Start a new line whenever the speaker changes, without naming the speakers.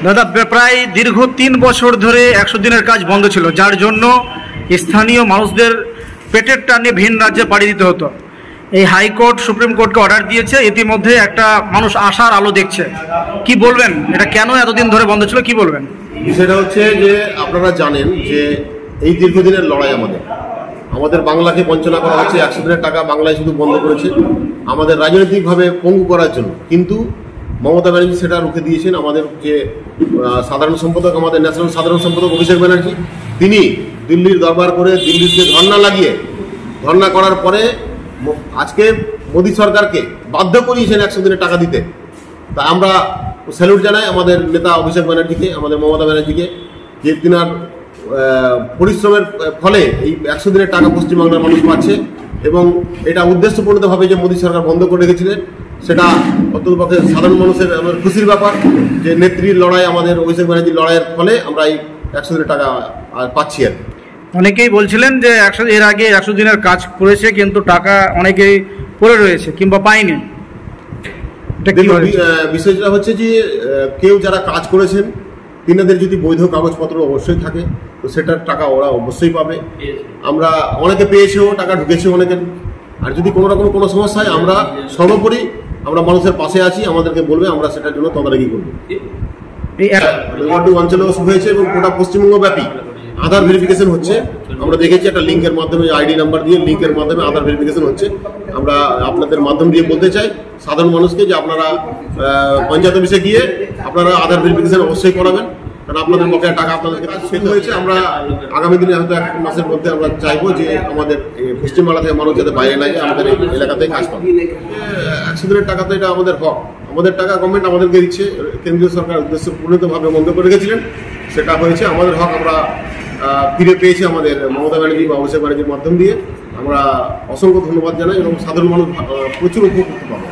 দাদা, প্রায় দীর্ঘ 3 বছর ধরে 100 দিনের কাজ বন্ধ ছিল, যার জন্য স্থানীয় মানুষদের পেটের টানে ভিন রাজ্যে পাড়ি দিতে হতো। এই হাইকোর্ট সুপ্রিম কোর্টকে অর্ডার দিয়েছে, ইতিমধ্যে একটা মানুষ আশার আলো দেখছে। কি বলবেন, এটা কেন এতদিন ধরে বন্ধ ছিল, কি বলবেন?
বিষয়টা হচ্ছে যে আপনারা জানেন যে এই দীর্ঘদিনের লড়াই আমাদের বাংলাকে বঞ্চনা করা হচ্ছে। 100 দিনের টাকা বাংলায় শুধু বন্ধ করেছে আমাদের রাজনৈতিকভাবে পঙ্গু করার জন্য, কিন্তু মমতা ব্যানার্জি সেটা রুখে দিয়েছেন। আমাদের যে সাধারণ সম্পাদক, আমাদের ন্যাশনাল সাধারণ সম্পাদক অভিষেক ব্যানার্জি, তিনি দিল্লির দরবার করে দিল্লিতে ধর্ণা করার পরে আজকে মোদী সরকারকে বাধ্য করিয়েছেন 100 দিনের টাকা দিতে। তা আমরা স্যালুট জানাই আমাদের নেতা অভিষেক ব্যানার্জিকে, আমাদের মমতা ব্যানার্জিকে, যে তিনার পরিশ্রমের ফলে এই 100 দিনের টাকা পশ্চিমবাংলার মানুষ পাচ্ছে। এবং এটা উদ্দেশ্যপূর্ণভাবে যে মোদী সরকার বন্ধ করে রেখেছিলেন, সেটা অন্ততপক্ষে সাধারণ মানুষের আমার খুশির ব্যাপার যে নেত্রীর লড়াই, আমাদের অভিষেক ব্যানার্জির লড়াইয়ের ফলে আমরা এই 100 দিনের টাকা পাচ্ছি। আর
অনেকেই বলছিলেন যে এর আগে 100 দিনের কাজ করেছে, কিন্তু টাকা অনেকেই পড়ে রয়েছে কিংবা পায়নি।
বিষয়টা হচ্ছে যে কেউ যারা কাজ করেছেন তিনাদের যদি বৈধ কাগজপত্র অবশ্যই থাকে, তো সেটার টাকা ওরা অবশ্যই পাবে। আমরা অনেকে পেয়েছেও, টাকা ঢুকেছে অনেকের। আর যদি কোনো রকম কোনো সমস্যা হয়, আমরা সর্বোপরি আমরা মানুষের পাশে আছি, আমাদেরকে বলবে, আমরা সেটার জন্য তদারকি করবো। অঞ্চলেও শুরু হয়েছে এবং গোটা পশ্চিমবঙ্গ ব্যাপী আধার ভেরিফিকেশন হচ্ছে। আমরা দেখেছি একটা লিঙ্কের মাধ্যমে, আইডি নাম্বার দিয়ে লিঙ্কের মাধ্যমে আধার ভেরিফিকেশন হচ্ছে। আমরা আপনাদের মাধ্যম দিয়ে বলতে চাই সাধারণ মানুষকে যে আপনারা পঞ্চায়েত অফিসে গিয়ে আপনারা আধার ভেরিফিকেশন অবশ্যই করাবেন, কারণ আপনাদের বকেয়া টাকা আপনাদের কাছে শেষ হয়েছে। আমরা আগামী দিনে হয়তো 1 মাসের মধ্যে আমরা চাইবো যে আমাদের পশ্চিমবাংলা থেকে মানুষ যাতে বাইরে না যায়, আমাদের এই এলাকাতে কাজ পাবে। 100 দিনের টাকা তো এটা আমাদের হক, আমাদের টাকা গভর্নমেন্ট আমাদেরকে দিচ্ছে। কেন্দ্রীয় সরকার উদ্দেশ্যপূর্ণভাবে বন্ধ করে রেখেছিলেন, সেটা হয়েছে আমাদের হক, আমরা ফিরে পেয়েছি আমাদের মমতা ব্যানার্জি বা অভিষেক ব্যানার্জির মাধ্যম দিয়ে। আমরা অসংখ্য ধন্যবাদ জানাই এবং সাধারণ মানুষ প্রচুর উপকৃত পাবো।